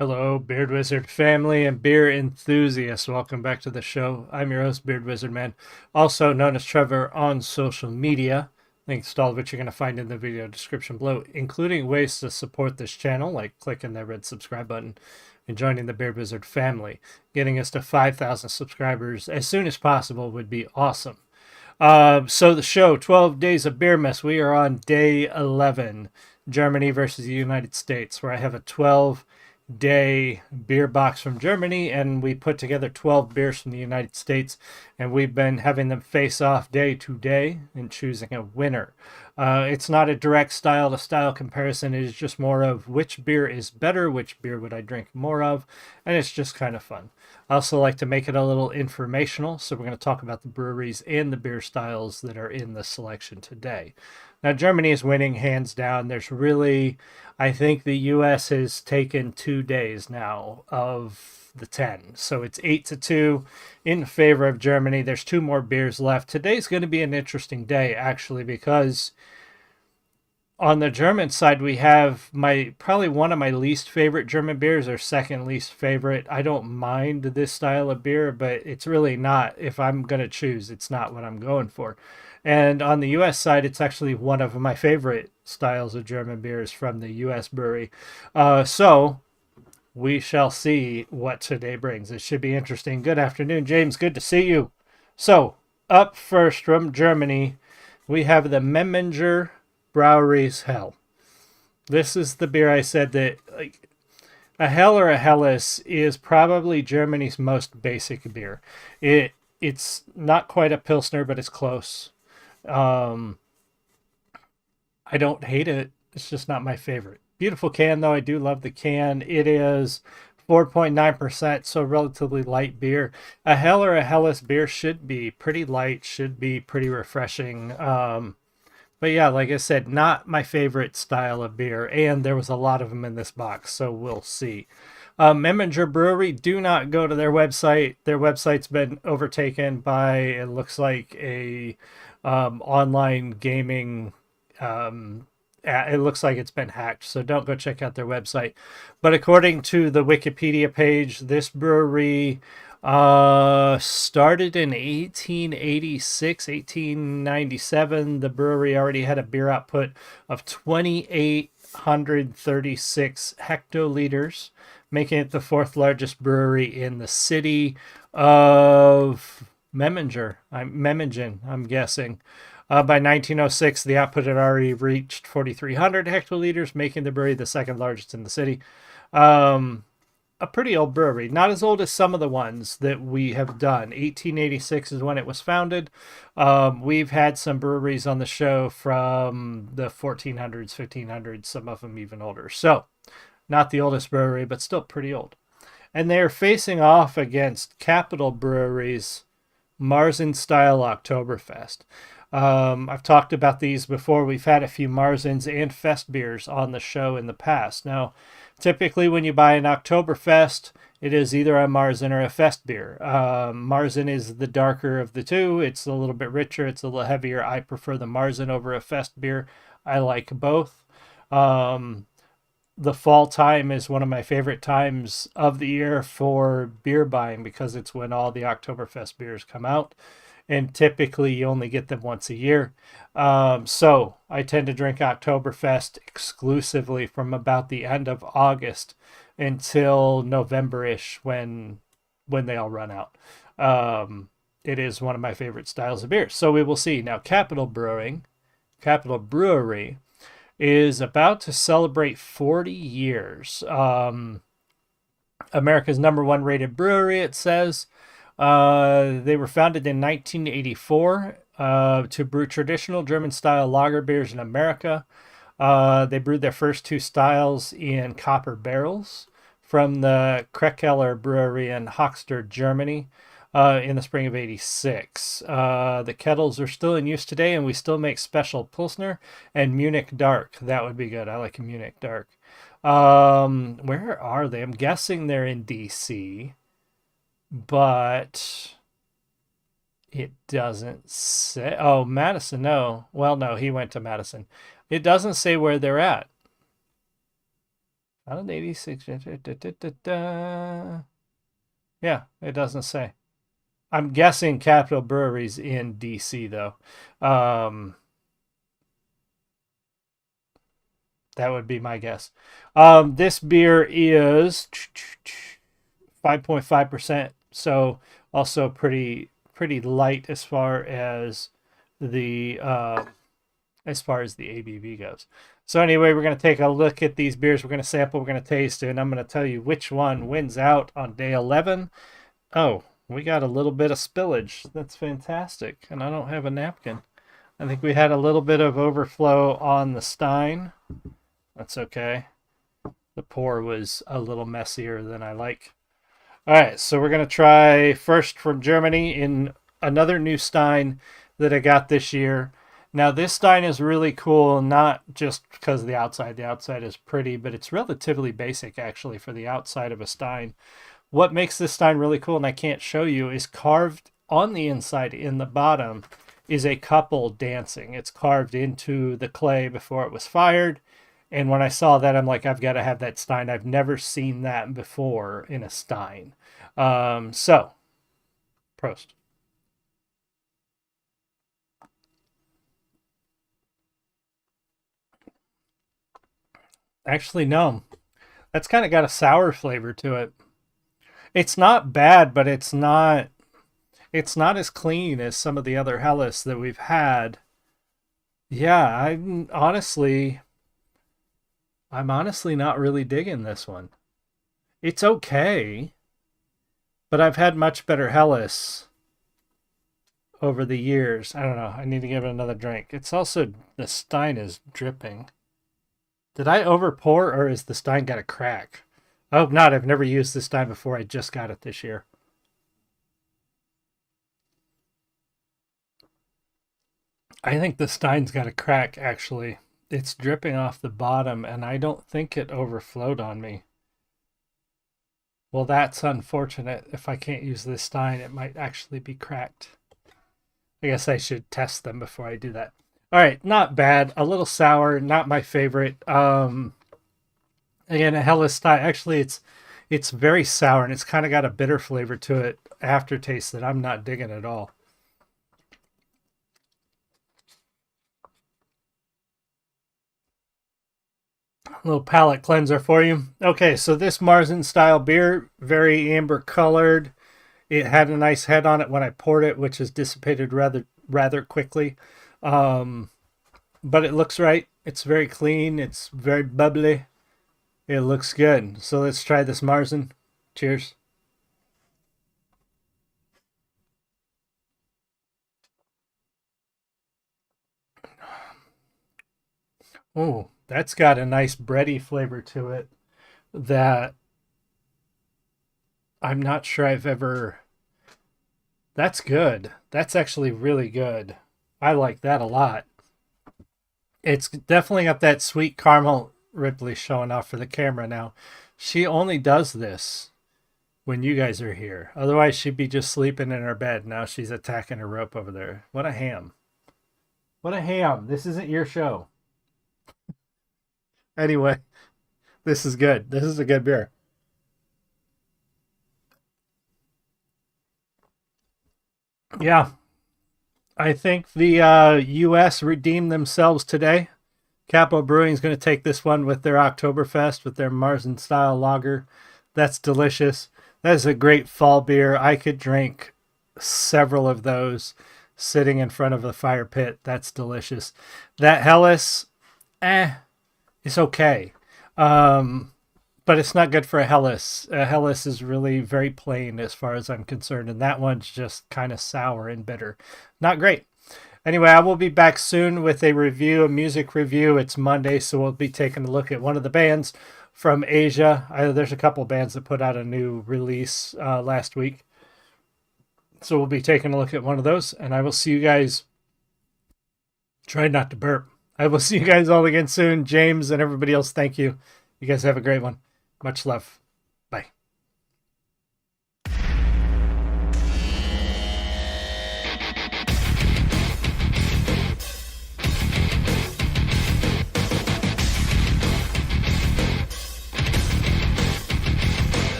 Hello, Beard Wizard family and beer enthusiasts. Welcome back to the show. I'm your host, Beard Wizard Man, also known as Trevor on social media. Links to all of which you're going to find in the video description below, including ways to support this channel, like clicking the red subscribe button and joining the Beard Wizard family. Getting us to 5,000 subscribers as soon as possible would be awesome. So the show, 12 Days of Beermas, we are on day 11, Germany versus the United States, where I have a 12-day beer box from Germany, and we put together 12 beers from the United States, and we've been having them face off day to day and choosing a winner. It's not a direct style to style comparison. It is just more of which beer is better, which beer would I drink more of, and it's just kind of fun. I also like to make it a little informational, so we're going to talk about the breweries and the beer styles that are in the selection today. Now, Germany is winning hands down. I think the U.S. has taken 2 days now of the 10. So it's 8-2 in favor of Germany. There's 2 more beers left. Today's going to be an interesting day, actually, because on the German side, we have probably one of my least favorite German beers, or second least favorite. I don't mind this style of beer, but it's really not. If I'm going to choose, it's not what I'm going for. And on the U.S. side, it's actually one of my favorite styles of German beers from the U.S. brewery. So we shall see what today brings. It should be interesting. Good afternoon, James. Good to see you. So up first from Germany, we have the Memminger Brauery's Hell. This is the beer I said that a Hell or a Helles is probably Germany's most basic beer. It's not quite a Pilsner, but it's close. I don't hate it. It's just not my favorite. Beautiful can, though. I do love the can. It is 4.9%, so relatively light beer. A Hell or a Helles beer should be pretty light, should be pretty refreshing. But yeah, like I said, not my favorite style of beer, and there was a lot of them in this box, so we'll see. Memminger Brewery, do not go to their website. Their website's been overtaken by, it looks like, a online gaming. It looks like it's been hacked, so don't go check out their website. But according to the Wikipedia page, this brewery started in 1886, 1897. The brewery already had a beer output of 2,836 hectoliters, making it the 4th largest brewery in the city of Memmingen, I'm guessing. By 1906, the output had already reached 4,300 hectoliters, making the brewery the 2nd largest in the city. A pretty old brewery, not as old as some of the ones that we have done. 1886 is when it was founded. We've had some breweries on the show from the 1400s, 1500s, some of them even older. So, not the oldest brewery, but still pretty old. And they're facing off against Capital Brewery's Marzen style Oktoberfest. I've talked about these before. We've had a few Marzens and Fest beers on the show in the past. Now, typically when you buy an Oktoberfest, it is either a Marzen or a Fest beer. Marzen is the darker of the two. It's a little bit richer. It's a little heavier. I prefer the Marzen over a Fest beer. I like both. The fall time is one of my favorite times of the year for beer buying because it's when all the Oktoberfest beers come out. And typically you only get them once a year. So I tend to drink Oktoberfest exclusively from about the end of August until November-ish when they all run out. It is one of my favorite styles of beer. So we will see. Now, Capital Brewery is about to celebrate 40 years. America's #1 rated brewery, it says. They were founded in 1984 to brew traditional German-style lager beers in America. They brewed their first 2 styles in copper barrels from the Krekeller Brewery in Hochstadt, Germany, in the spring of '86. The kettles are still in use today, and we still make special Pilsner and Munich Dark. That would be good. I like a Munich Dark. Where are they? I'm guessing they're in DC. But it doesn't say. Oh, Madison, no. Well, no, he went to Madison. It doesn't say where they're at. Founded 86. Yeah, it doesn't say. I'm guessing Capital Brewery's in DC though. Um, that would be my guess. This beer is 5.5%, so also pretty light the as far as the ABV goes. So anyway, we're going to take a look at these beers. We're going to sample, we're going to taste, and I'm going to tell you which one wins out on day 11. Oh, we got a little bit of spillage. That's fantastic. And I don't have a napkin. I think we had a little bit of overflow on the stein. That's okay. The pour was a little messier than I like. All right, so we're going to try first from Germany in another new stein that I got this year. Now, this stein is really cool, not just because of the outside. The outside is pretty, but it's relatively basic, actually, for the outside of a stein. What makes this stein really cool, and I can't show you, is carved on the inside in the bottom is a couple dancing. It's carved into the clay before it was fired. And when I saw that, I'm like, I've got to have that stein. I've never seen that before in a stein. So, Prost. Actually, no. That's kind of got a sour flavor to it. It's not bad, but it's not as clean as some of the other Helles that we've had. Yeah, I'm honestly not really digging this one. It's okay, but I've had much better Helles over the years. I don't know. I need to give it another drink. It's also the stein is dripping. Did I over pour or is the stein got a crack? I hope not. I've never used this stein before. I just got it this year. I think the stein's got a crack actually. It's dripping off the bottom and I don't think it overflowed on me. Well, that's unfortunate. If I can't use this stein, it might actually be cracked. I guess I should test them before I do that. All right, not bad. A little sour, not my favorite. Again, a Helles style. Actually, it's very sour and it's kind of got a bitter flavor to it aftertaste that I'm not digging at all. A little palate cleanser for you. Okay, so this Marzen style beer, very amber colored. It had a nice head on it when I poured it, which has dissipated rather quickly. Um, but it looks right. It's very clean. It's very bubbly. It looks good. So let's try this Marzen. Cheers. Oh, that's got a nice bready flavor to it that I'm not sure I've ever. That's good. That's actually really good. I like that a lot. It's definitely got that sweet caramel. Ripley showing off for the camera now. She only does this when you guys are here. Otherwise, she'd be just sleeping in her bed. Now she's attacking her rope over there. What a ham. What a ham. This isn't your show. Anyway, this is good. This is a good beer. Yeah, I think the U.S. redeemed themselves today. Capital Brewing is going to take this one with their Oktoberfest, with their Marzen style lager. That's delicious. That is a great fall beer. I could drink several of those sitting in front of the fire pit. That's delicious. That Helles, it's okay. Um, but it's not good for a Helles. A Helles is really very plain as far as I'm concerned, and that one's just kind of sour and bitter. Not great. Anyway, I will be back soon with a review, a music review. It's Monday, so we'll be taking a look at one of the bands from Asia. There's a couple of bands that put out a new release last week. So we'll be taking a look at one of those, and I will see you guys. Try not to burp. I will see you guys all again soon. James and everybody else, thank you. You guys have a great one. Much love.